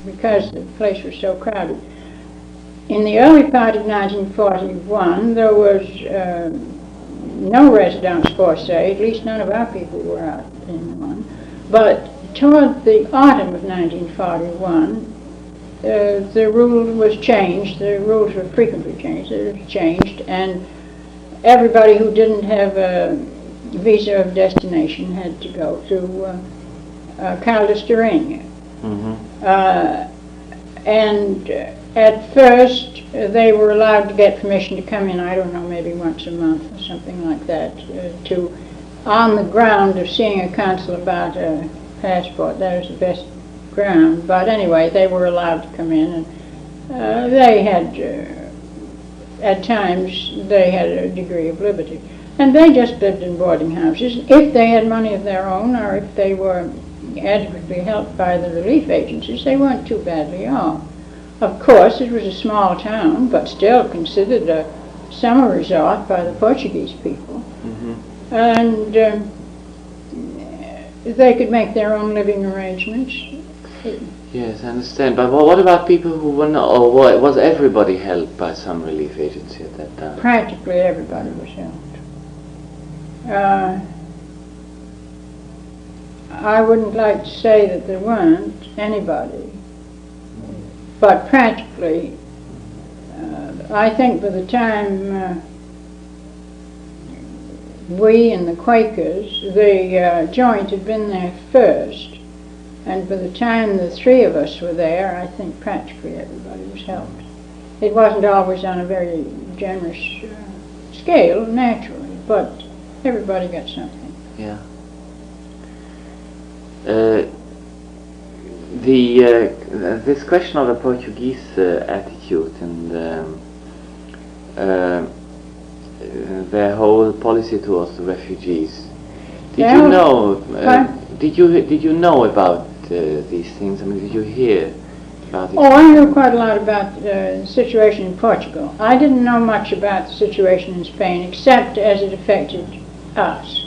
because the place was so crowded. In the early part of 1941, there was no residence force, at least none of our people were out in one. But toward the autumn of 1941, the rule was changed. The rules were frequently changed. It was changed, and everybody who didn't have a visa of destination had to go to clandestine. And at first, they were allowed to get permission to come in, I don't know, maybe once a month or something like that, to, on the ground of seeing a consul about a passport. That was the best ground. But anyway, they were allowed to come in, and they had, at times, they had a degree of liberty. And they just lived in boarding houses. If they had money of their own, or if they were adequately helped by the relief agencies, they weren't too badly off. Of course, it was a small town, but still considered a summer resort by the Portuguese people. And they could make their own living arrangements. Yes, I understand. But what about people who were not, or was everybody helped by some relief agency at that time? Practically everybody was helped. I wouldn't like to say that there weren't anybody, but practically, I think by the time we and the Quakers, the joint had been there first, and by the time the three of us were there, I think practically everybody was helped. It wasn't always on a very generous scale, naturally, but everybody got something. Yeah. This question of the Portuguese attitude and their whole policy towards the refugees. Did you know about these things? I mean, did you hear about it? Oh, I knew quite a lot about the situation in Portugal. I didn't know much about the situation in Spain, except as it affected us.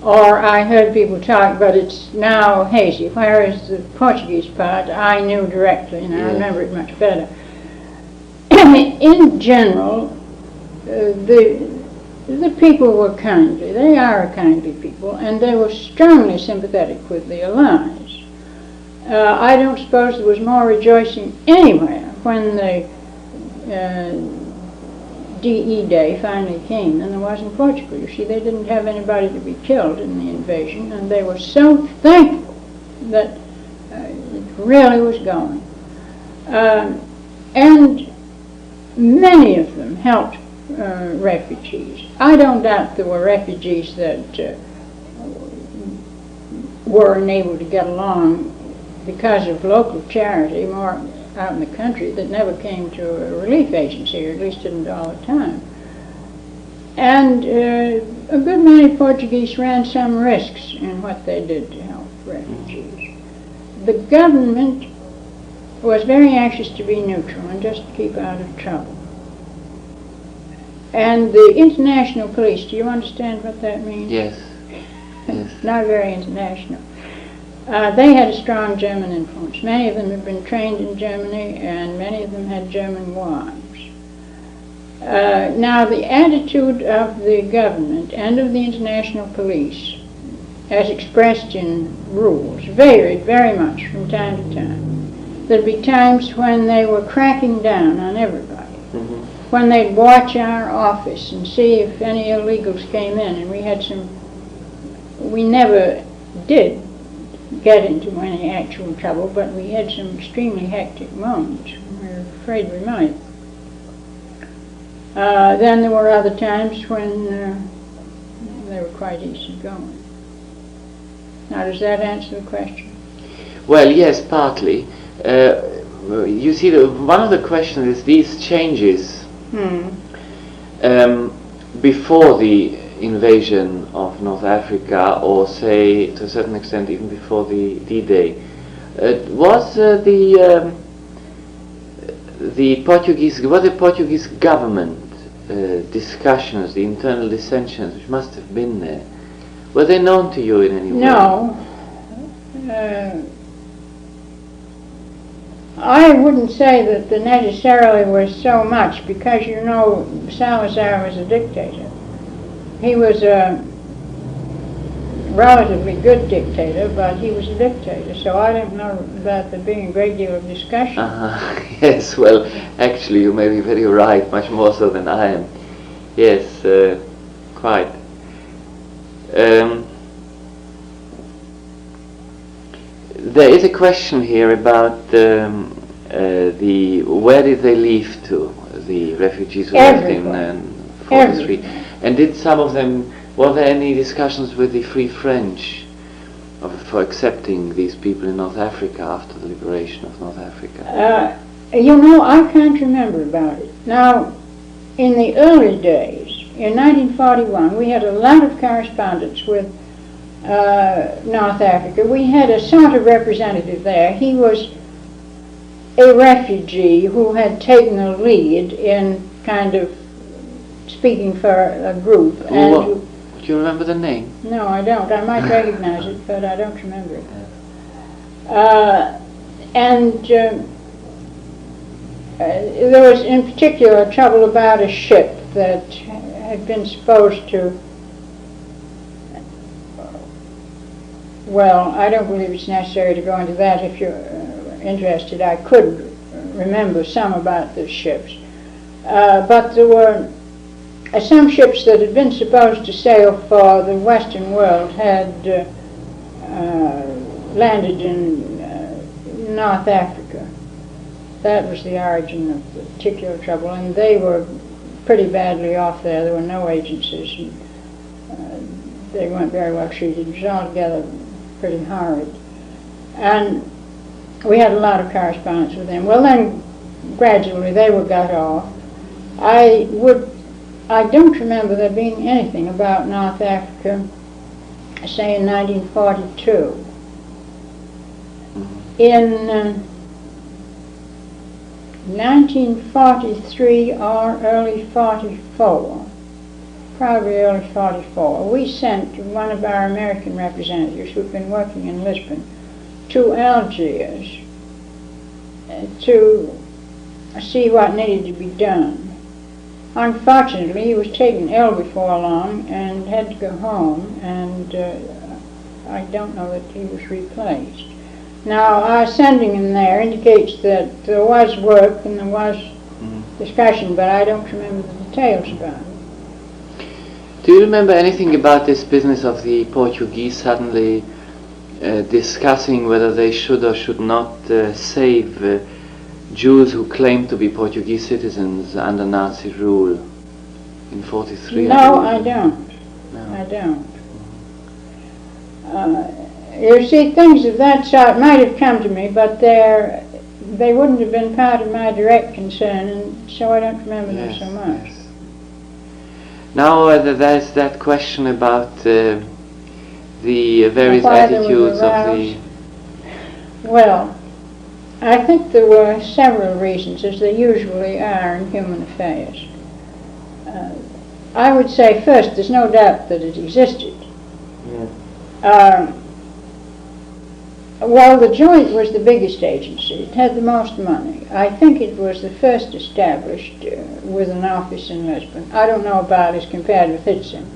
Or I heard people talk, but it's now hazy, whereas the Portuguese part I knew directly, and I remember it much better. In general, the people were kindly. They are a kindly people, and they were strongly sympathetic with the Allies. I don't suppose there was more rejoicing anywhere when the DE Day finally came than there was in Portugal. You see, they didn't have anybody to be killed in the invasion, and they were so thankful that it really was going. And many of them helped refugees. I don't doubt there were refugees that were unable to get along because of local charity, more out in the country, that never came to a relief agency, or at least didn't all the time. And a good many Portuguese ran some risks in what they did to help refugees. The government was very anxious to be neutral and just to keep out of trouble. And the international police, do you understand what that means? Yes. Yes. Not very international. They had a strong German influence. Many of them had been trained in Germany, and many of them had German wives. Now, the attitude of the government and of the international police, as expressed in rules, varied very much from time to time. There'd be times when they were cracking down on everybody, when they'd watch our office and see if any illegals came in, and we never did get into any actual trouble, but we had some extremely hectic moments. We were afraid we might. Then there were other times when they were quite easy going. Now, does that answer the question? Well, yes, partly. You see, one of the questions is these changes before the invasion of North Africa, or say to a certain extent even before the D-Day, was the Portuguese government discussions, the internal dissensions which must have been there, were they known to you in any way? No. I wouldn't say that there necessarily was so much, because you know Salazar was a dictator. He was a relatively good dictator, but he was a dictator, so I don't know about there being a great deal of discussion. Yes, well, actually you may be very right, much more so than I am. Yes, quite. There is a question here about where did they leave to, the refugees who left in 43? And did some of them, were there any discussions with the Free French for accepting these people in North Africa after the liberation of North Africa? You know, I can't remember about it. Now, in the early days, in 1941, we had a lot of correspondence with North Africa. We had a sort of representative there. He was a refugee who had taken a lead in kind of speaking for a group. Do you remember the name? No, I don't. I might recognize it, but I don't remember it. There was in particular trouble about a ship that had been supposed to, well, I don't believe it's necessary to go into that. If you're interested, I could remember some about the ships. But there were some ships that had been supposed to sail for the Western world had landed in North Africa. That was the origin of the particular trouble, and they were pretty badly off there. There were no agencies, and they weren't very well treated. It was altogether pretty horrid. And we had a lot of correspondence with them. Well, then gradually they were got off. I don't remember there being anything about North Africa, say in 1942. In 1943 or early 44, probably early 44, we sent one of our American representatives who'd been working in Lisbon to Algiers to see what needed to be done. Unfortunately, he was taken ill before long and had to go home, and I don't know that he was replaced. Now, our sending him there indicates that there was work and there was discussion, but I don't remember the details about it. Do you remember anything about this business of the Portuguese suddenly discussing whether they should or should not save Jews who claimed to be Portuguese citizens under Nazi rule in 43? No, I don't. No. I don't. You see, things of that sort might have come to me, but they wouldn't have been part of my direct concern, and so I don't remember them so much. Yes. Now there's that question about the various attitudes of the... Well, I think there were several reasons, as there usually are in human affairs. I would say first, there's no doubt that it existed. Well, the Joint was the biggest agency. It had the most money. I think it was the first established with an office in Lisbon. I don't know about as compared with Hitzim,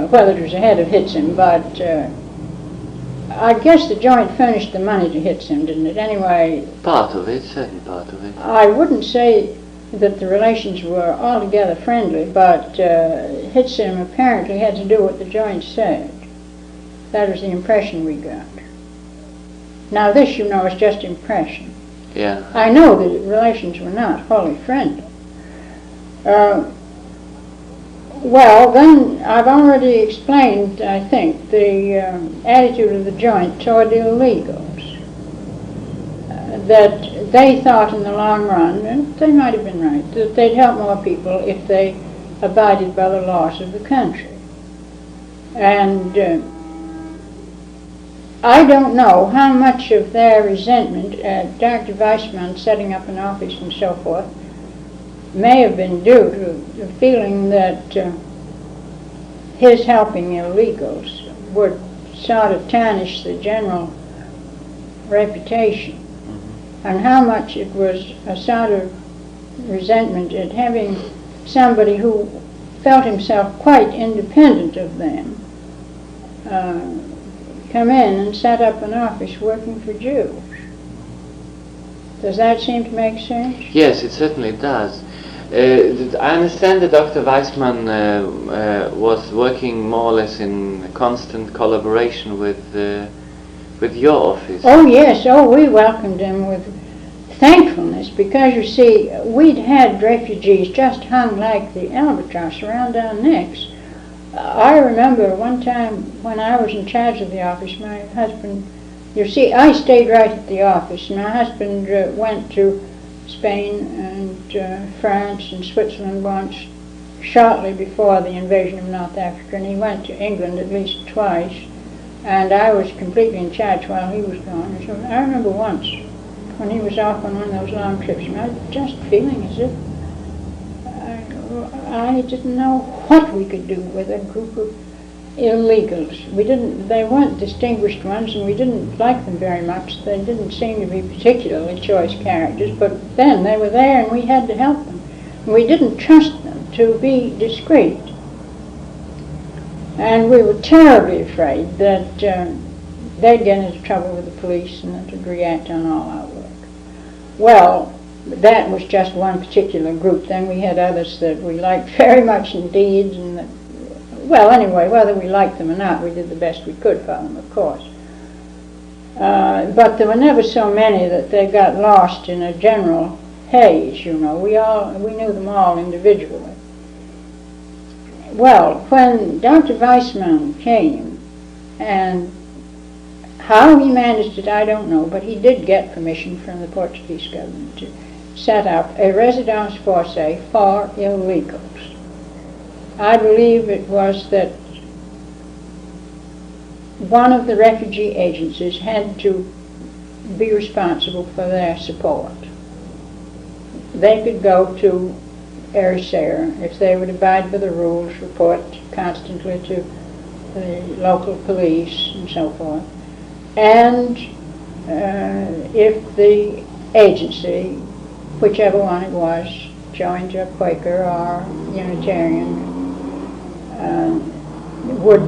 whether it was ahead of Hitzim, but I guess the Joint furnished the money to Hitzim, didn't it? Anyway, part of it, certainly part of it. I wouldn't say that the relations were altogether friendly, but Hitzim apparently had to do what the Joint said. That was the impression we got. Now this, you know, is just impression. Yeah. I know that relations were not wholly friendly. Well, then I've already explained, I think, the attitude of the Joint toward the illegals. That they thought in the long run, and they might have been right, that they'd help more people if they abided by the laws of the country. And I don't know how much of their resentment at Dr. Weissman setting up an office and so forth may have been due to the feeling that his helping illegals would sort of tarnish the general reputation. and how much it was a sort of resentment at having somebody who felt himself quite independent of them come in and set up an office working for Jews. Does that seem to make sense? Yes, it certainly does. I understand that Dr. Weissman was working more or less in constant collaboration with your office. Oh yes, we welcomed him with thankfulness, because you see, we'd had refugees just hung like the albatross around our necks. I remember one time when I was in charge of the office, my husband, you see, I stayed right at the office. My husband went to Spain and France and Switzerland once, shortly before the invasion of North Africa, and he went to England at least twice, and I was completely in charge while he was gone. So I remember once when he was off on one of those long trips, and I was just feeling as if I didn't know what we could do with a group of illegals. They weren't distinguished ones, and we didn't like them very much. They didn't seem to be particularly choice characters, but then they were there and we had to help them. We didn't trust them to be discreet. And we were terribly afraid that they'd get into trouble with the police and that would react on all our work. Well, that was just one particular group. Then we had others that we liked very much indeed, and that, well, anyway, whether we liked them or not, we did the best we could for them, of course. But there were never so many that they got lost in a general haze, you know. We knew them all individually. Well, when Dr. Weissman came, and how he managed it, I don't know, but he did get permission from the Portuguese government to set up a residence forcée for illegals. I believe it was that one of the refugee agencies had to be responsible for their support. They could go to Ericeira if they would abide by the rules, report constantly to the local police and so forth. And if the agency, whichever one it was, joined a Quaker or Unitarian, would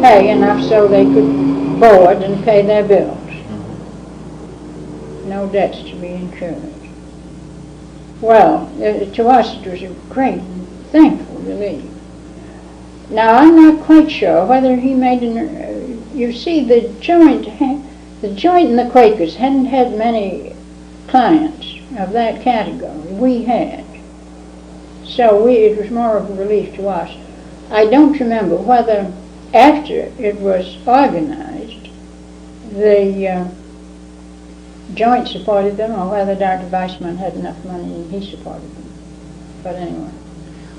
pay enough so they could board and pay their bills. No debts to be incurred. Well, to us it was a great and thankful relief. Now, I'm not quite sure whether he made you see, the joint and the Quakers hadn't had many clients of that category. We had. So it was more of a relief to us. I don't remember whether after it was organized, the joint supported them, or whether Dr. Weissman had enough money and he supported them. But anyway.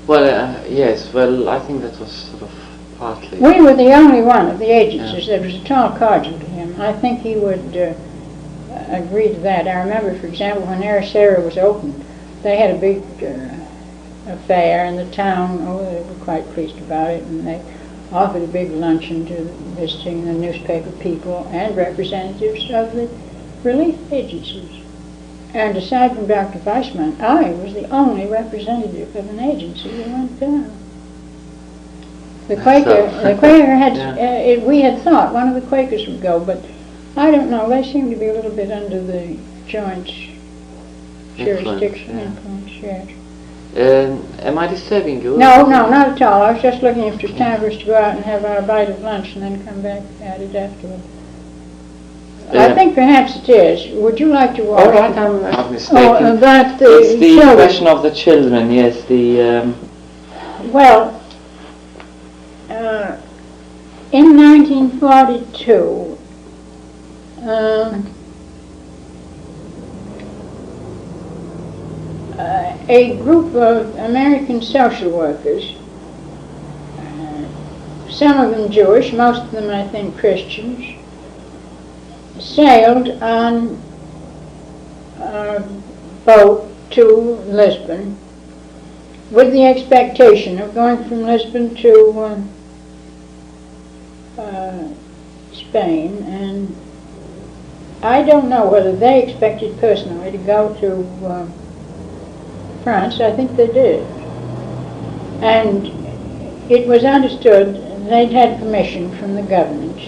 Well, yes, well, I think that was sort of partly. We were the only one of the agencies that was at all cordial to him. I think he would agree to that. I remember, for example, when Ericeira was opened, they had a big affair in the town. Oh, they were quite pleased about it, and they offered a big luncheon to visiting the newspaper people and representatives of the relief agencies. And aside from Dr. Weissman, I was the only representative of an agency that went down. The Quaker had, we had thought one of the Quakers would go, but I don't know, they seem to be a little bit under the joint's jurisdiction influence, yes. Am I disturbing you? No, not at all. I was just looking if there's time for us to go out and have our bite of lunch and then come back at it afterward. I think perhaps it is. Would you like to watch? All right, I'm mistaken. Oh, about the it's the children. question of the children, yes, the... Well, in 1942, a group of American social workers, some of them Jewish, most of them I think Christians, sailed on a boat to Lisbon with the expectation of going from Lisbon to Spain and I don't know whether they expected personally to go to France. I think they did. And it was understood they'd had permission from the government.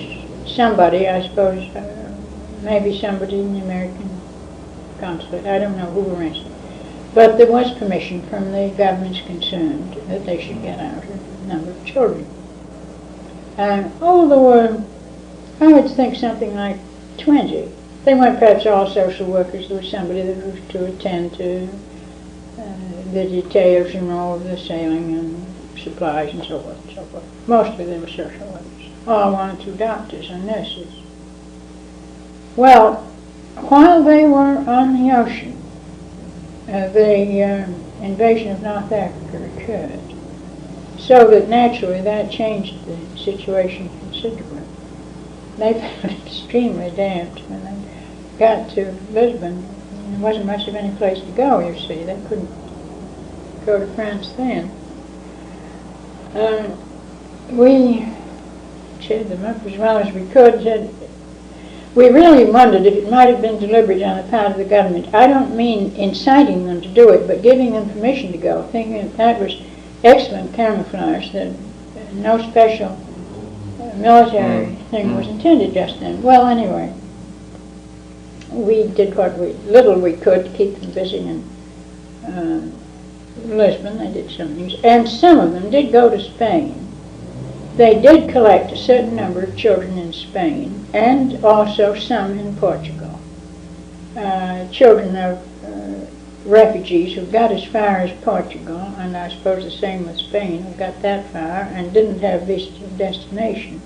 Somebody, I suppose, maybe somebody in the American consulate, I don't know who arranged it. But there was permission from the governments concerned that they should get out a number of children. There were, I would think, something like 20. They weren't perhaps all social workers. There was somebody that was to attend to the details, you know, of the sailing and supplies and so forth and so forth. Mostly they were social workers. One or two doctors and nurses. Well, while they were on the ocean, the invasion of North Africa occurred. So that naturally that changed the situation considerably. They felt extremely damped when they got to Lisbon. There wasn't much of any place to go, you see. They couldn't go to France then. We cheered them up as well as we could. We really wondered if it might have been deliberate on the part of the government. I don't mean inciting them to do it, but giving them permission to go, thinking that was excellent camouflage, that no special military thing was intended just then. Well, anyway, we did what little we could to keep them busy in Lisbon. They did some things, and some of them did go to Spain. They did collect a certain number of children in Spain, and also some in Portugal. Children of refugees who got as far as Portugal, and I suppose the same with Spain, who got that far and didn't have visas of destination,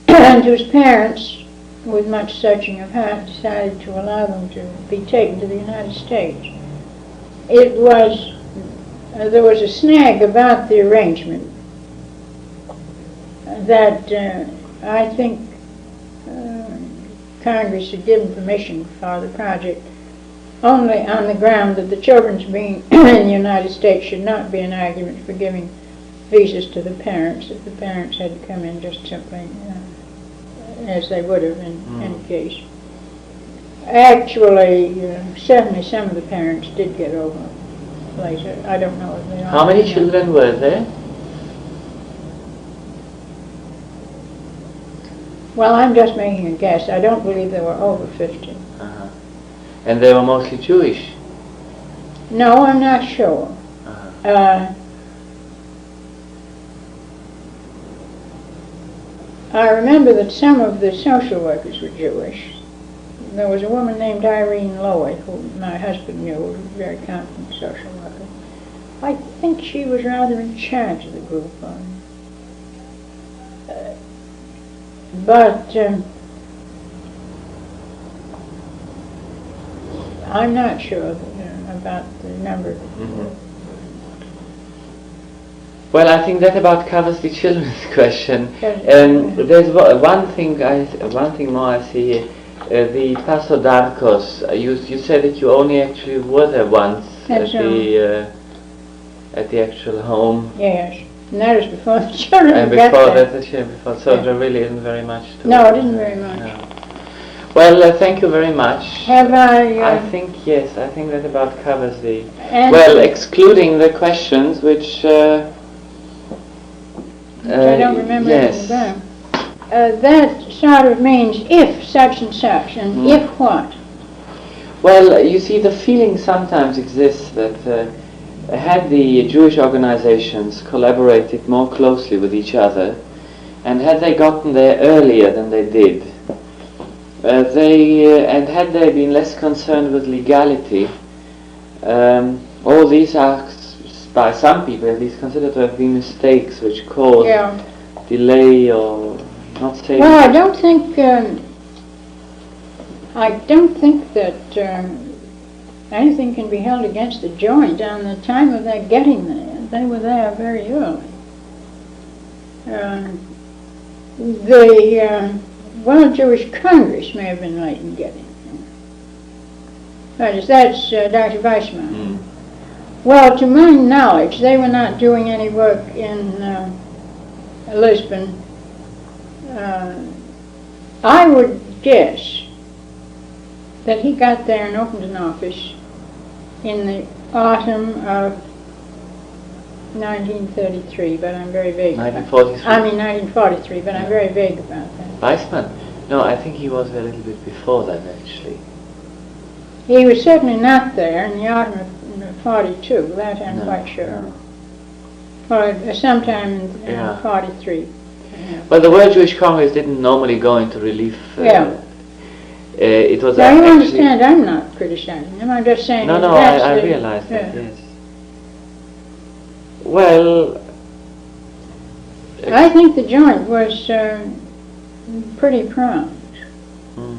and whose parents, with much searching of heart, decided to allow them to be taken to the United States. It was, there was a snag about the arrangement that I think Congress had given permission for the project only on the ground that the children's being in the United States should not be an argument for giving visas to the parents, if the parents had to come in just simply as they would have in any case. Actually, certainly some of the parents did get over later. I don't know if they all. How many children were there? Well, I'm just making a guess. I don't believe there were over 50. And they were mostly Jewish? No, I'm not sure. I remember that some of the social workers were Jewish. There was a woman named Irene Lowy, who my husband knew, who was a very competent social worker. I think she was rather in charge of the group. But I'm not sure about the number. Well, I think that about covers the children's question. There's one thing more I see here. The Paso d'Arcos. You said that you only actually were there once at the actual home. Yes, and that was before the children and got before there. that's a shame. Before, so there really isn't very much to. No, it isn't very much. No. Well, thank you very much. Have I? I think yes. I think that about covers the. Well, excluding the questions, which. I don't remember yes. anything about. That sort of means if such and such, and if what? Well, you see, the feeling sometimes exists that had the Jewish organizations collaborated more closely with each other, and had they gotten there earlier than they did, and had they been less concerned with legality, all these are, by some people at least, considered to have been mistakes which caused delay or not saying. Well, I don't think that anything can be held against the joint on the time of their getting there. They were there very early. The World Jewish Congress may have been late in getting there. That's Dr. Weissman. Well, to my knowledge, they were not doing any work in Lisbon. I would guess that he got there and opened an office in the autumn of 1933, but I'm very vague. 1943. I mean 1943, but I'm very vague about that. Weissman? No, I think he was a little bit before that actually. He was certainly not there in the autumn of 42, that I'm quite sure. No. Or sometime in Yeah. 43. Well, the World Jewish Congress didn't normally go into relief. It was Now you actually... understand, I'm not criticizing them, I'm just saying No, that no, that's I the- realize that, yeah. yes. Well... I think the joint was pretty prompt. Hmm.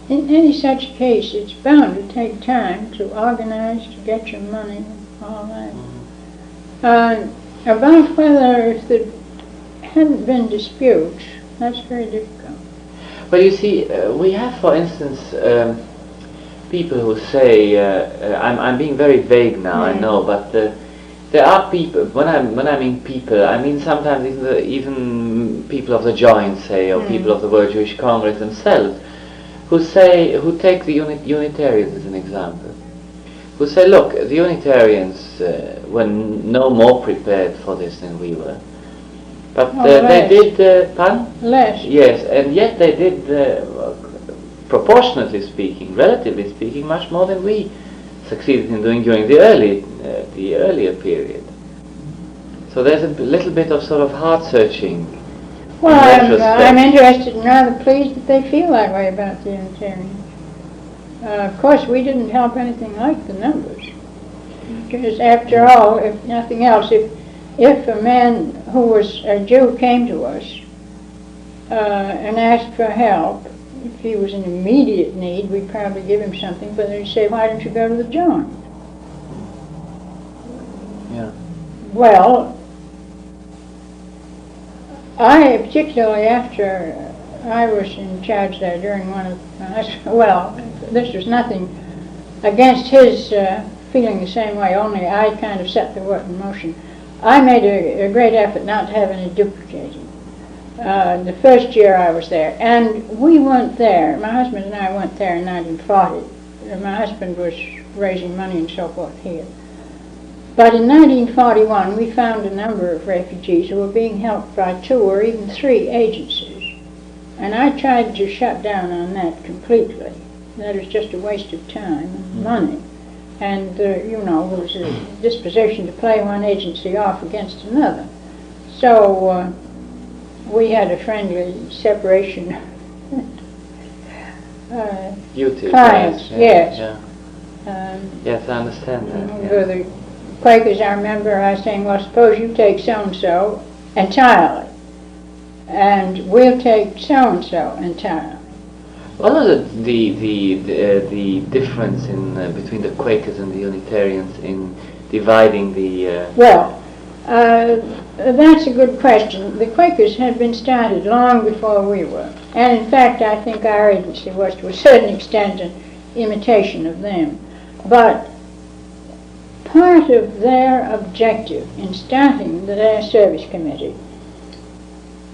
In any such case, it's bound to take time to organize, to get your money, all that. About whether if there hadn't been disputes, that's very difficult. But you see, we have, for instance, people who say, I'm being very vague now, I know, but there are people, when I mean people, I mean sometimes even people of the joint, say, or people of the World Jewish Congress themselves, who take the Unitarians as an example, who say, look, the Unitarians were no more prepared for this than we were. But they did, pardon? Less. Yes, and yet they did, proportionately speaking, relatively speaking, much more than we succeeded in doing during the earlier period. So there's a little bit of sort of heart searching. Well, I'm interested and rather pleased that they feel that way about the Unitarians. Of course, we didn't help anything like the numbers. Because after all, if nothing else, if a man who was a Jew came to us and asked for help, if he was in immediate need, we'd probably give him something, but they'd say, why don't you go to the joint? Yeah. Well, particularly after I was in charge there during one of, well, this was nothing against his feeling the same way, only I kind of set the work in motion. I made a great effort not to have any duplicating. The first year I was there, and we weren't there, my husband and I weren't there in 1940. My husband was raising money and so forth here. But in 1941 we found a number of refugees who were being helped by 2 or even 3 agencies. And I tried to shut down on that completely. That was just a waste of time and money. And, there was a disposition to play one agency off against another. So we had a friendly separation. Clients, yes. Yeah. Yes, I understand that. Yeah. The Quakers, I remember I saying, well, suppose you take so-and-so entirely, and we'll take so-and-so entirely. What was the difference between the Quakers and the Unitarians in dividing the... Well, that's a good question. The Quakers had been started long before we were, and in fact I think our agency was to a certain extent an imitation of them. But part of their objective in starting their service committee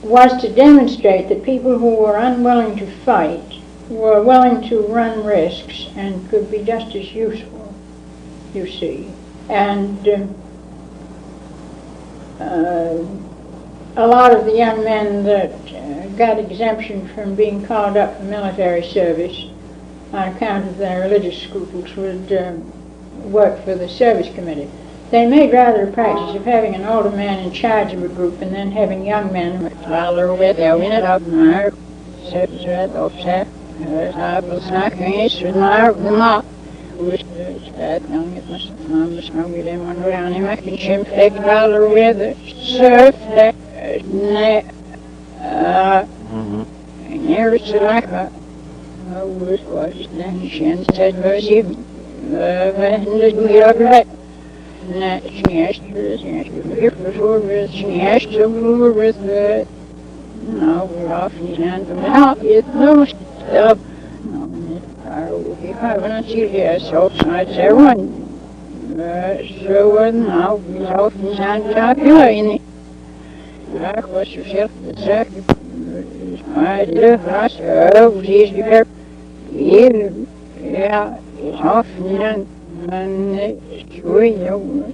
was to demonstrate that people who were unwilling to fight were willing to run risks and could be just as useful, you see. And a lot of the young men that got exemption from being called up for military service on account of their religious scruples would work for the service committee. They made rather a practice of having an older man in charge of a group and then having young men de grâce, vous dites, ja, hoffentlich, man,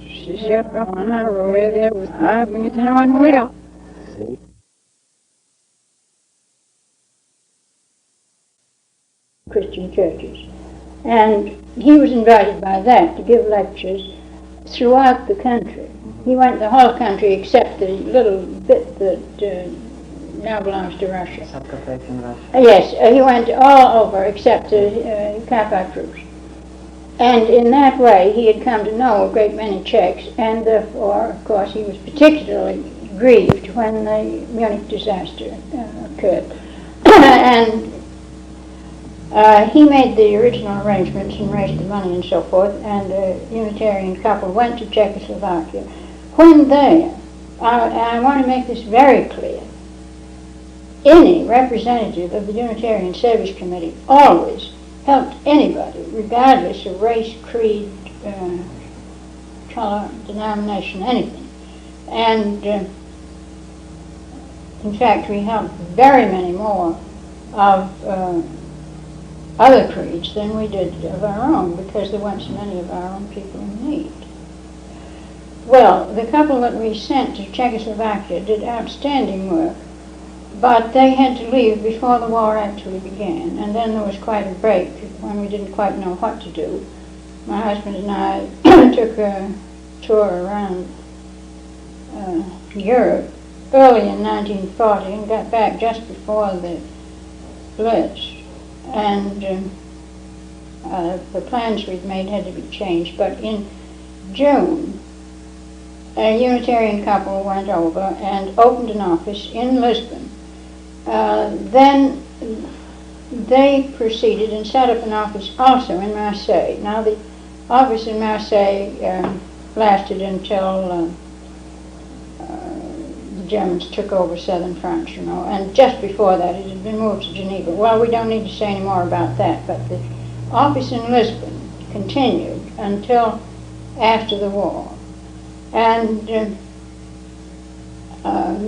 she said, on our way there with having it on well. Christian churches. And he was invited by that to give lectures throughout the country. He went the whole country except the little bit that now belongs to Russia. In Russia. Yes, he went all over except the Kafir troops. And in that way he had come to know a great many Czechs, and therefore, of course, he was particularly grieved when the Munich disaster occurred. And he made the original arrangements and raised the money and so forth, and a Unitarian couple went to Czechoslovakia. When there, I want to make this very clear, any representative of the Unitarian Service Committee always helped anybody, regardless of race, creed, color, denomination, anything. And in fact, we helped very many more of other creeds than we did of our own, because there weren't so many of our own people in need. Well, the couple that we sent to Czechoslovakia did outstanding work, but they had to leave before the war actually began, and then there was quite a break when we didn't quite know what to do. My husband and I took a tour around Europe early in 1940 and got back just before the Blitz. And the plans we'd made had to be changed, but in June, a Unitarian couple went over and opened an office in Lisbon. Then they proceeded and set up an office also in Marseille. Now the office in Marseille lasted until the Germans took over southern France, you know, and just before that it had been moved to Geneva. Well, we don't need to say any more about that, but the office in Lisbon continued until after the war. And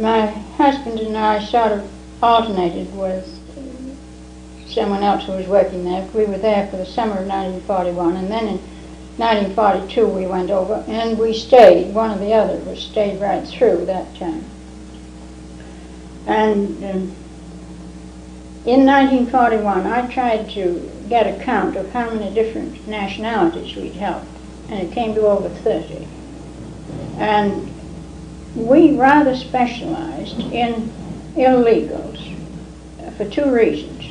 my husband and I sort of alternated with someone else who was working there. We were there for the summer of 1941, and then in 1942 we went over, and we stayed. One or the other was stayed right through that time. And in 1941 I tried to get a count of how many different nationalities we'd helped, and it came to over 30. And we rather specialized in illegals for two reasons.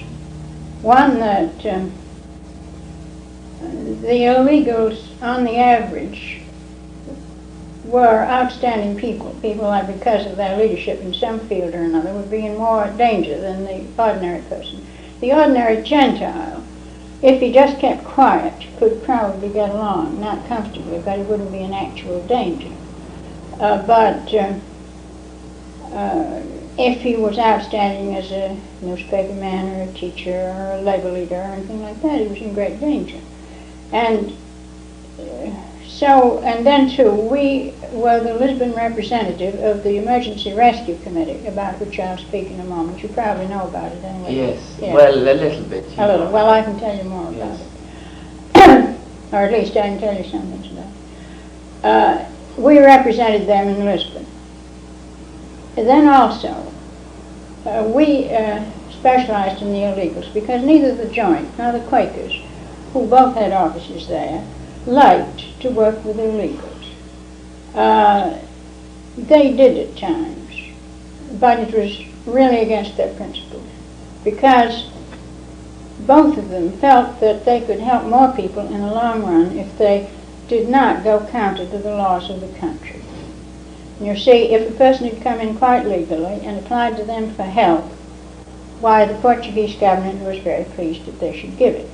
One, that the illegals on the average were outstanding people that because of their leadership in some field or another would be in more danger than the ordinary person. The ordinary Gentile, if he just kept quiet, could probably get along, not comfortably, but he wouldn't be in actual danger. But if he was outstanding as a newspaper man or a teacher or a labor leader or anything like that, he was in great danger. And and then too, we were the Lisbon representative of the Emergency Rescue Committee, about which I'll speak in a moment. You probably know about it anyway. Yes, yeah. Well, a little bit. A little. Well, I can tell you more about it. Or at least I can tell you something today. We represented them in Lisbon. Then also, we specialized in the illegals, because neither the Joint nor the Quakers, who both had offices there, liked to work with illegals. They did at times, but it was really against their principles, because both of them felt that they could help more people in the long run if they did not go counter to the laws of the country. You see, if a person had come in quite legally and applied to them for help, why, the Portuguese government was very pleased that they should give it.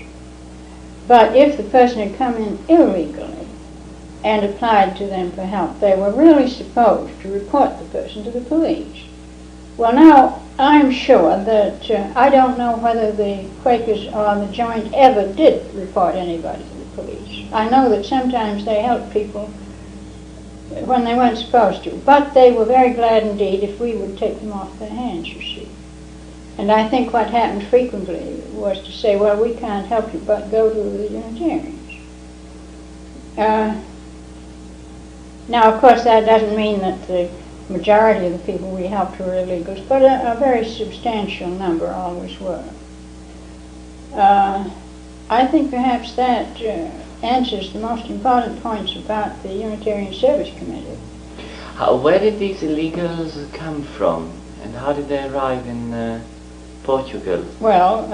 But if the person had come in illegally and applied to them for help, they were really supposed to report the person to the police. Well, now, I'm sure that, I don't know whether the Quakers or the Joint ever did report anybody to the police. I know that sometimes they helped people when they weren't supposed to, but they were very glad indeed if we would take them off their hands, you see. And I think what happened frequently was to say, well, we can't help you, but go to the Unitarians. Now, of course, that doesn't mean that the majority of the people we helped were illegals, but a very substantial number always were. I think perhaps that answers the most important points about the Unitarian Service Committee. Where did these illegals come from, and how did they arrive in Portugal? Well,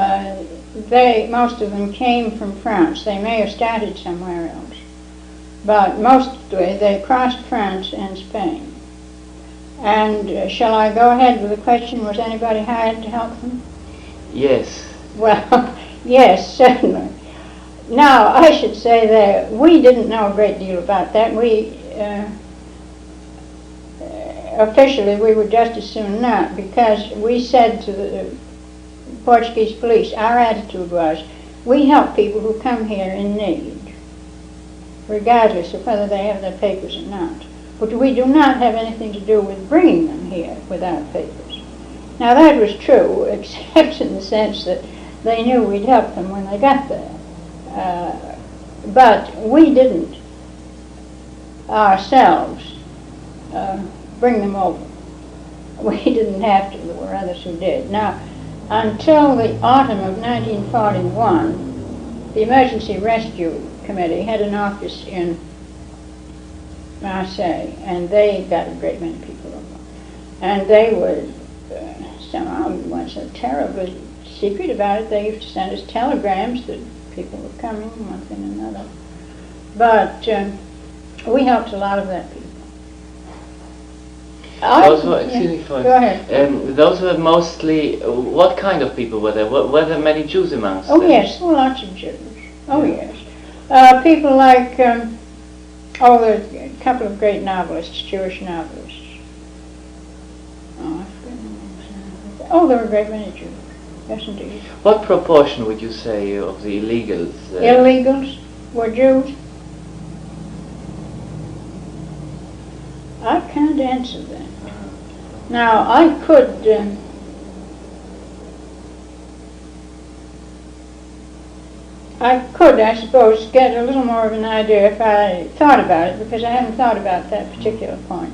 most of them came from France. They may have started somewhere else, but mostly they crossed France and Spain. And shall I go ahead with the question, was anybody hired to help them? Yes. Well, yes, certainly. Now, I should say that we didn't know a great deal about that. Officially, we would just as soon not, because we said to the Portuguese police, our attitude was, we help people who come here in need, regardless of whether they have their papers or not. But we do not have anything to do with bringing them here without papers. Now, that was true, except in the sense that they knew we'd help them when they got there. But we didn't ourselves bring them over. We didn't have to. There were others who did. Now, until the autumn of 1941, the Emergency Rescue Committee had an office in Marseille, and they got a great many people over. And they would, somehow, we weren't so terribly secret about it. They used to send us telegrams that people were coming, one thing and another. But we helped a lot of that people. Those were, excuse me for go ahead. Those were mostly, what kind of people were there? Were there many Jews amongst them? Oh yes, lots of Jews. Oh yes. People like, there were a couple of great novelists, Jewish novelists. Oh, there were a great many Jews. Yes, indeed. What proportion would you say of the illegals? Illegals were Jews? I can't answer that. Now, I could I suppose, get a little more of an idea if I thought about it, because I haven't thought about that particular point.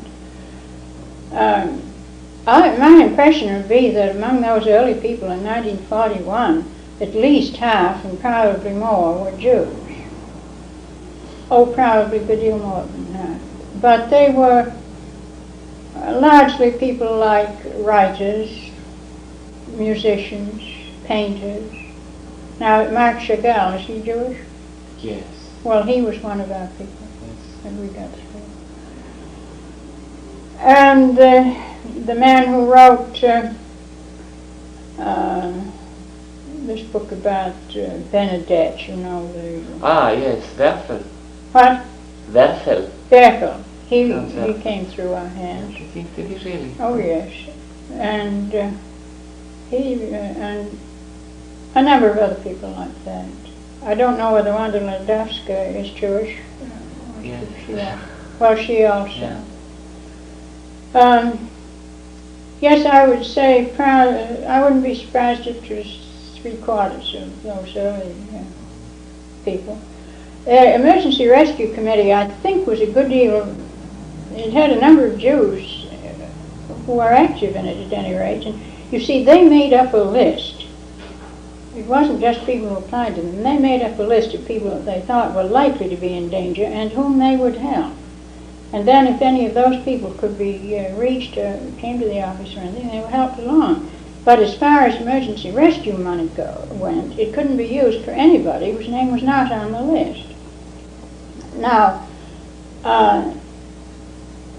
My impression would be that among those early people in 1941, at least half, and probably more, were Jews. Oh, probably a good deal more than that. But they were largely people like writers, musicians, painters. Now, Mark Chagall, is he Jewish? Yes. Well, he was one of our people, Yes. and we got through. And the man who wrote this book about Benedette, you know, the... Ah, yes, Werfel. What? Werfel. Werfel. He Werfel. came through our hands. Did he really? Oh, yes. And he and a number of other people like that. I don't know whether Wanda Ladowska is Jewish. Yes. Well, she also. Yeah. Yes, I would say I wouldn't be surprised if it was 3/4 of those early people. The Emergency Rescue Committee, I think, was a good deal. It had a number of Jews who were active in it at any rate. And you see, they made up a list. It wasn't just people who applied to them. They made up a list of people that they thought were likely to be in danger and whom they would help. And then if any of those people could be reached or came to the office or anything, they were helped along. But as far as emergency rescue money went, it couldn't be used for anybody whose name was not on the list. Now,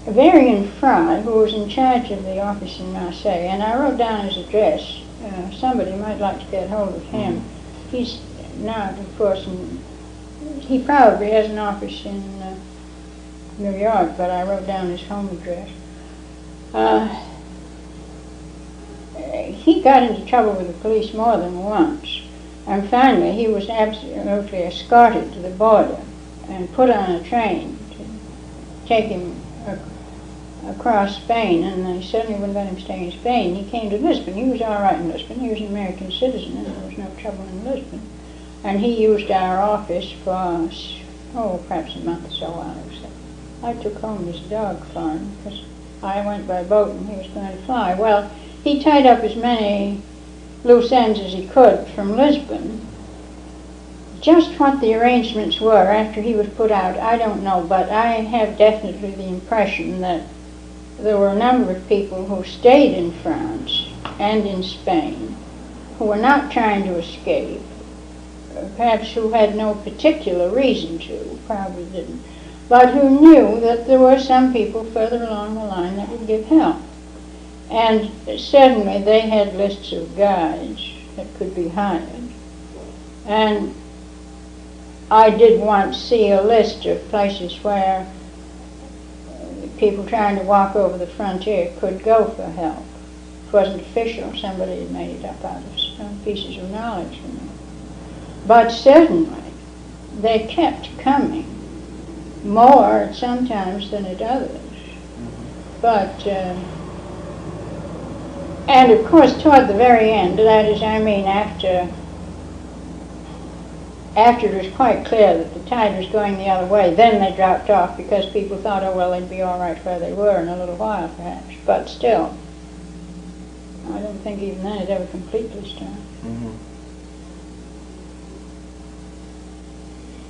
Varian Fry, who was in charge of the office in Marseille, and I wrote down his address. Somebody might like to get hold of him. He's not, of course, he probably has an office in New York, but I wrote down his home address. He got into trouble with the police more than once, and finally he was absolutely escorted to the border and put on a train to take him across Spain, and they suddenly wouldn't let him stay in Spain. He came to Lisbon. He was all right in Lisbon. He was an American citizen, and there was no trouble in Lisbon. And he used our office for, perhaps a month or so while I was there. I took home his dog for him, because I went by boat and he was going to fly. Well, he tied up as many loose ends as he could from Lisbon. Just what the arrangements were after he was put out, I don't know, but I have definitely the impression that there were a number of people who stayed in France and in Spain who were not trying to escape, perhaps who had no particular reason to, probably didn't, but who knew that there were some people further along the line that would give help. And certainly they had lists of guides that could be hired. And I did once see a list of places where people trying to walk over the frontier could go for help. It wasn't official, somebody had made it up out of some pieces of knowledge from them. But certainly they kept coming, more at some times than at others. But, and of course toward the very end, that is, I mean after it was quite clear that the tide was going the other way, then they dropped off because people thought, oh well, they'd be all right where they were in a little while perhaps. But still, I don't think even then it ever completely stopped. Mm-hmm.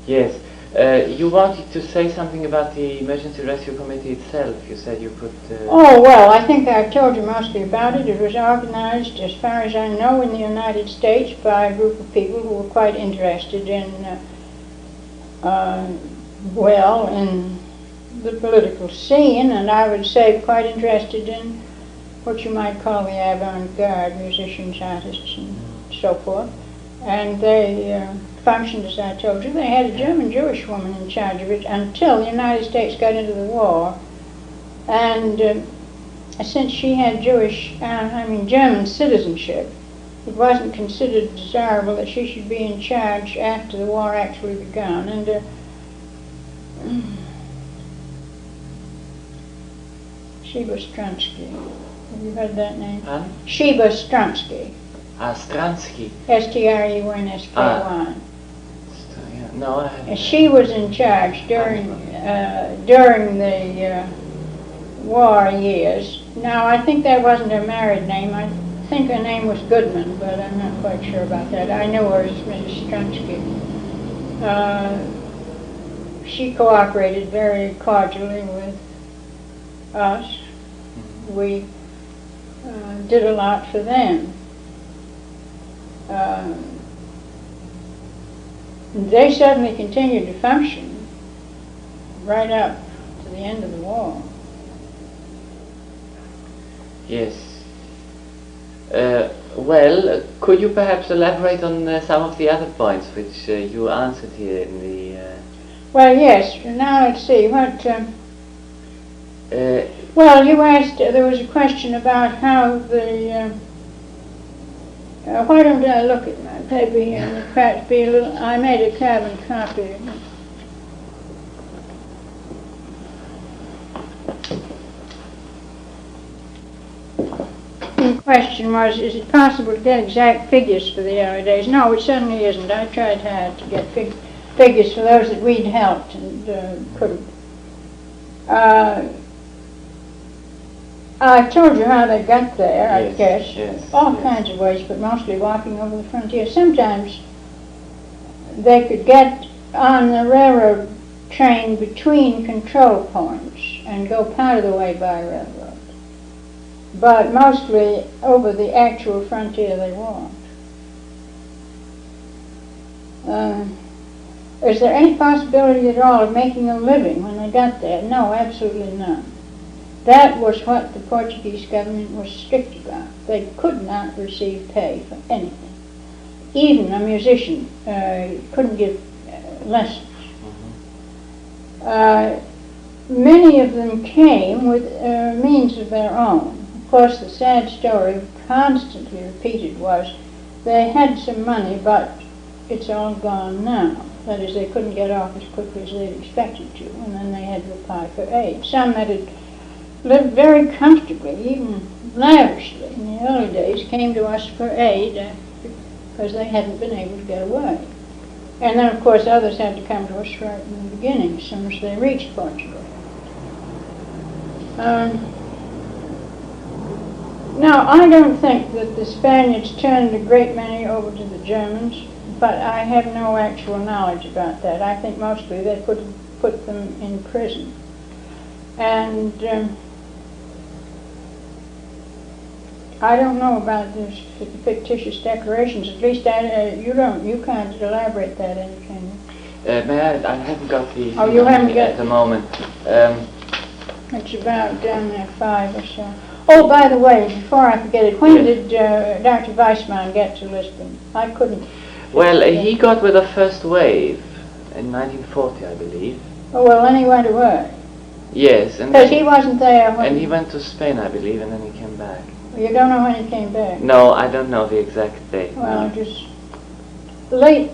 Yes. You wanted to say something about the Emergency Rescue Committee itself. You said you could... Oh, well, I think I've told you mostly about it. It was organized, as far as I know, in the United States by a group of people who were quite interested in, in the political scene, and I would say quite interested in what you might call the avant-garde, musicians, artists, and so forth. And they functioned, as I told you. They had a German Jewish woman in charge of it until the United States got into the war. And since she had German citizenship, it wasn't considered desirable that she should be in charge after the war actually began. And Sheba Strunsky. Have you heard that name? Huh? Sheba Strunsky. Stransky. S-T-R-U-N-S-K-Y. No, I haven't. And she was in charge during the war years. Now, I think that wasn't her married name. I think her name was Goodman, but I'm not quite sure about that. I knew her as Mrs. Strunsky. She cooperated very cordially with us. Mm-hmm. We did a lot for them. They certainly continued to function right up to the end of the war. Yes. Well, could you perhaps elaborate on some of the other points which you answered here in the... Well, yes. Now let's see. What... well, you asked, there was a question about how the... why don't I look at my paper here and perhaps be a little... I made a carbon copy. The question was, is it possible to get exact figures for the early days? No, it certainly isn't. I tried hard to get figures for those that we'd helped and couldn't. I told you how they got there, yes, I guess. Yes, all kinds of ways, but mostly walking over the frontier. Sometimes they could get on the railroad train between control points and go part of the way by railroad. But mostly over the actual frontier they walked. Is there any possibility at all of making a living when they got there? No, absolutely none. That was what the Portuguese government was strict about. They could not receive pay for anything. Even a musician couldn't give lessons. Many of them came with means of their own. Of course, the sad story constantly repeated was they had some money, but it's all gone now. That is, they couldn't get off as quickly as they'd expected to, and then they had to apply for aid. Some that had lived very comfortably, even lavishly in the early days, came to us for aid because they hadn't been able to get away. And then, of course, others had to come to us right in the beginning, as soon as they reached Portugal. Now, I don't think that the Spaniards turned a great many over to the Germans, but I have no actual knowledge about that. I think mostly they put them in prison. And I don't know about these fictitious declarations. At least you can't elaborate that any, can you? May I haven't got the you haven't got at the moment. It's about down there 5 or so. Oh, by the way, before I forget it, when did Dr. Weissman get to Lisbon? I couldn't. Well, he got with the first wave in 1940, I believe. Oh, well, then he went away. Yes, and Because he wasn't there when... And he went to Spain, I believe, and then he came back. You don't know when he came back? No, I don't know the exact date. Well, just late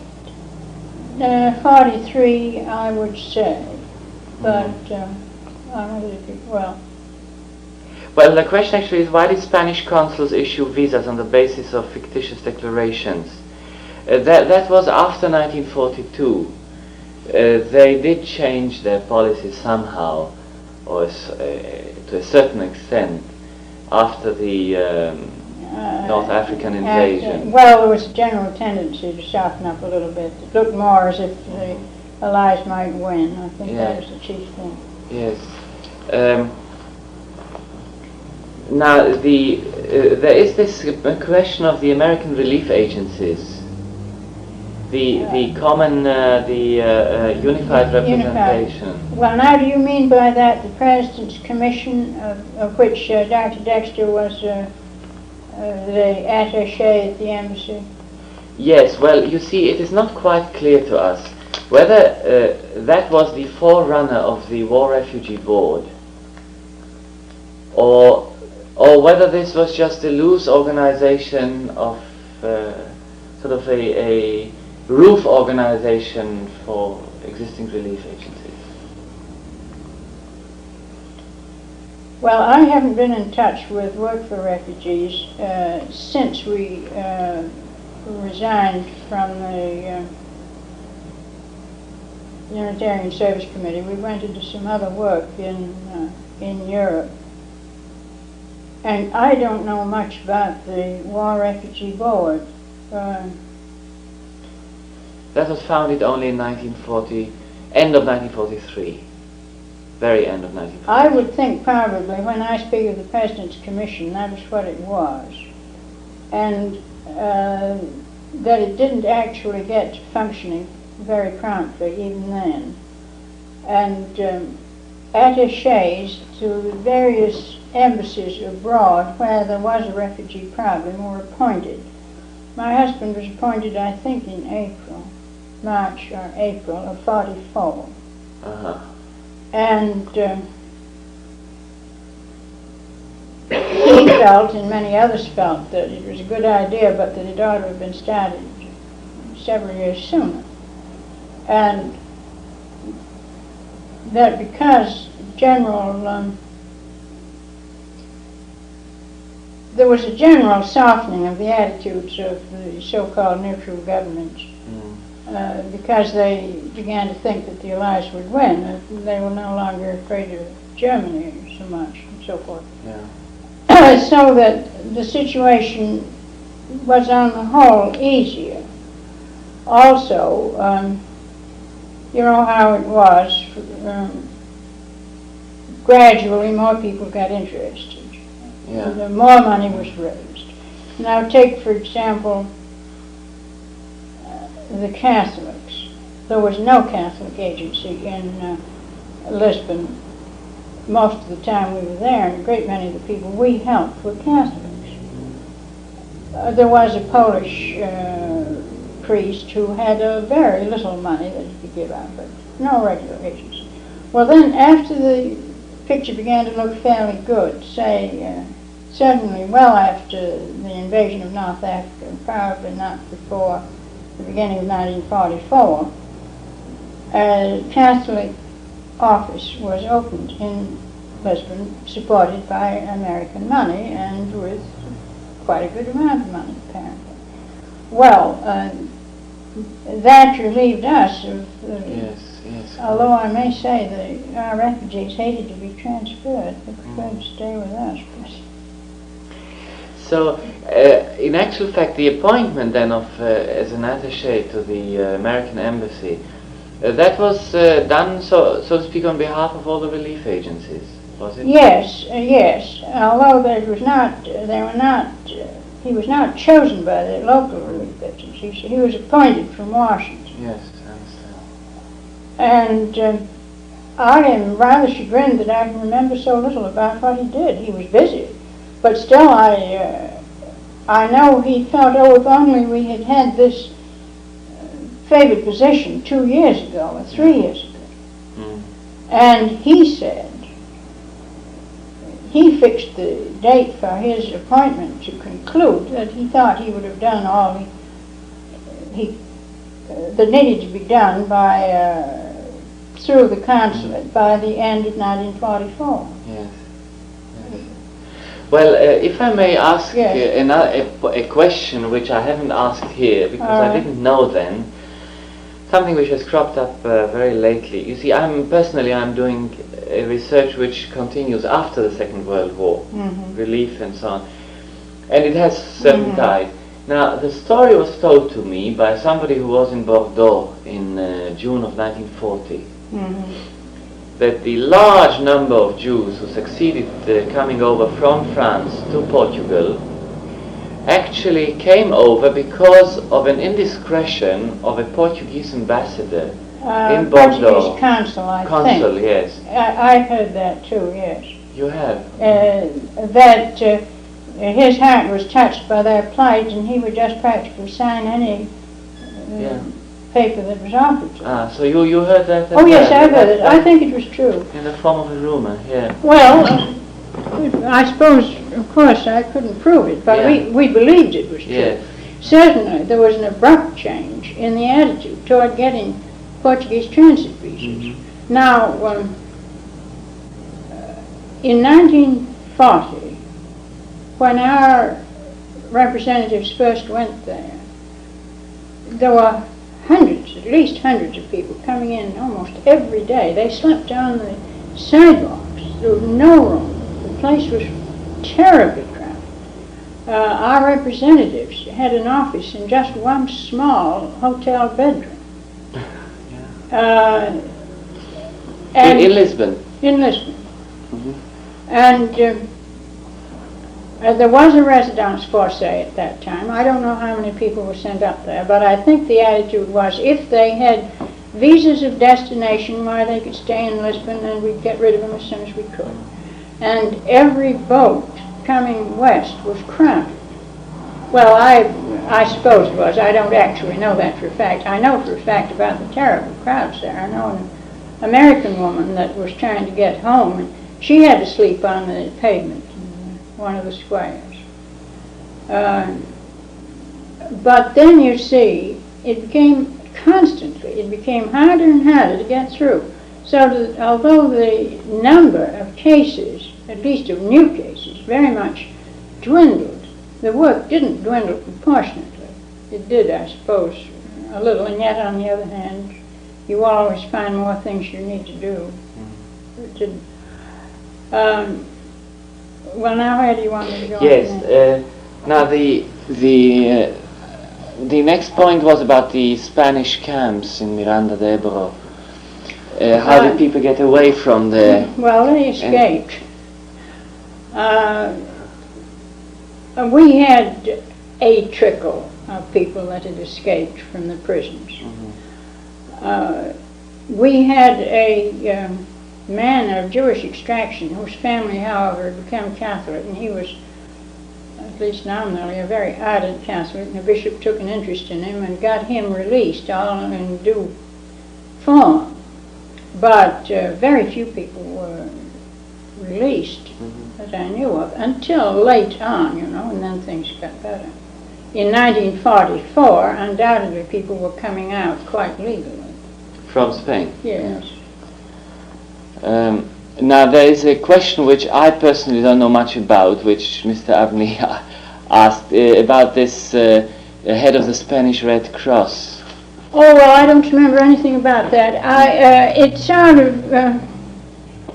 43, I would say. But I wonder if it, well... Well, the question actually is, why did Spanish consuls issue visas on the basis of fictitious declarations? That was after 1942. They did change their policy somehow, or to a certain extent, after the North African invasion. Well, there was a general tendency to soften up a little bit. It looked more as if the Allies might win. I think that was the chief thing. Yes. Now, there is this question of the American relief agencies, the common, unified representation. Well, now, do you mean by that the President's Commission, of which Dr. Dexter was the attaché at the embassy? Yes. Well, you see, it is not quite clear to us whether that was the forerunner of the War Refugee Board, or whether this was just a loose organization of sort of a roof organization for existing relief agencies. Well, I haven't been in touch with Work for Refugees since we resigned from the Unitarian Service Committee. We went into some other work in Europe. And I don't know much about the War Refugee Board. That was founded only in 1940, end of 1943, very end of 1943. I would think probably, when I speak of the President's Commission, that was what it was. And that it didn't actually get to functioning very promptly, even then. And attachés to various embassies abroad where there was a refugee problem were appointed. My husband was appointed, I think, in March or April of 44. And he felt, and many others felt, that it was a good idea, but that it ought to have been started several years sooner. And that because there was a general softening of the attitudes of the so-called neutral governments because they began to think that the Allies would win, that they were no longer afraid of Germany so much, and so forth. Yeah. So that the situation was on the whole easier. Also, you know how it was, gradually more people got interested. Yeah. The more money was raised. Now take, for example, the Catholics. There was no Catholic agency in Lisbon most of the time we were there, and a great many of the people we helped were Catholics. There was a Polish priest who had very little money that he could give out, but no regular agency. Well then, after the picture began to look fairly good, say, certainly well after the invasion of North Africa, probably not before the beginning of 1944, a Catholic office was opened in Lisbon, supported by American money and with quite a good amount of money, apparently. Well, that relieved us of, although I may say that our refugees hated to be transferred, they preferred to stay with us. So, in actual fact, the appointment then of as an attaché to the American embassy, that was done, so to speak, on behalf of all the relief agencies, was it? Yes, yes. Although he was not chosen by the local relief agencies. He was appointed from Washington. Yes, I understand. And I am rather chagrined that I can remember so little about what he did. He was busy, but still, I know he felt, oh, if only we had had this favored position 2 years ago or 3 years ago. And he said, he fixed the date for his appointment to conclude that he thought he would have done all that needed to be done by through the consulate by the end of 1944. Yes. Well, if I may ask a question which I haven't asked here, because I didn't know then, something which has cropped up very lately. You see, I'm doing a research which continues after the Second World War, relief and so on, and it has certain ties. Now, the story was told to me by somebody who was in Bordeaux in June of 1940, that the large number of Jews who succeeded coming over from France to Portugal actually came over because of an indiscretion of a Portuguese ambassador in Bordeaux. Portuguese consul, I think. Consul, yes. I've heard that too, yes. You have? That his heart was touched by their plight, and he would just practically sign any paper that was offered to him. Ah, so you heard that? Oh yes, I've heard it. I think it was true. In the form of a rumor, yeah. Well, I suppose, of course, I couldn't prove it, but we believed it was true. Yes. Certainly, there was an abrupt change in the attitude toward getting Portuguese transit visas. Now, in 1940, when our representatives first went there, there were hundreds, at least hundreds of people coming in almost every day. They slept on the sidewalks. There was no room. The place was terribly crowded. Our representatives had an office in just one small hotel bedroom. In Lisbon? In Lisbon. And there was a residence force at that time. I don't know how many people were sent up there, but I think the attitude was if they had visas of destination, why they could stay in Lisbon and we'd get rid of them as soon as we could. And every boat coming west was crowded. Well, I suppose it was. I don't actually know that for a fact. I know for a fact about the terrible crowds there. I know an American woman that was trying to get home, and she had to sleep on the pavement in one of the squares. But then you see, it became harder and harder to get through. So that although the number of cases, at least of new cases, very much dwindled, the work didn't dwindle proportionately. It did, I suppose, a little, and yet on the other hand, you always find more things you need to do. It didn't. Well, now where do you want me to go? Yes. Now the next point was about the Spanish camps in Miranda de Ebro. How did people get away from there? Well, they escaped. We had a trickle of people that had escaped from the prisons. We had a man of Jewish extraction whose family, however, had become Catholic, and he was, at least nominally, a very ardent Catholic, and the bishop took an interest in him and got him released all in due form. But very few people were released that I knew of until late on, and then things got better. In 1944, undoubtedly people were coming out quite legally. From Spain? Yes. Now there is a question which I personally don't know much about, which Mr. Avni asked about this head of the Spanish Red Cross. Oh, well, I don't remember anything about that. It sort of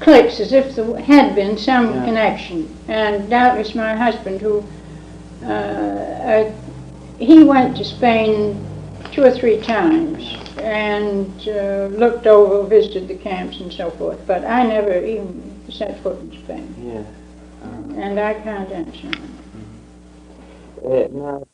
clicks as if there had been some connection. And doubtless my husband, who he went to Spain 2 or 3 times and looked over, visited the camps and so forth, but I never even set foot in Spain. Yeah. And I can't answer. Now,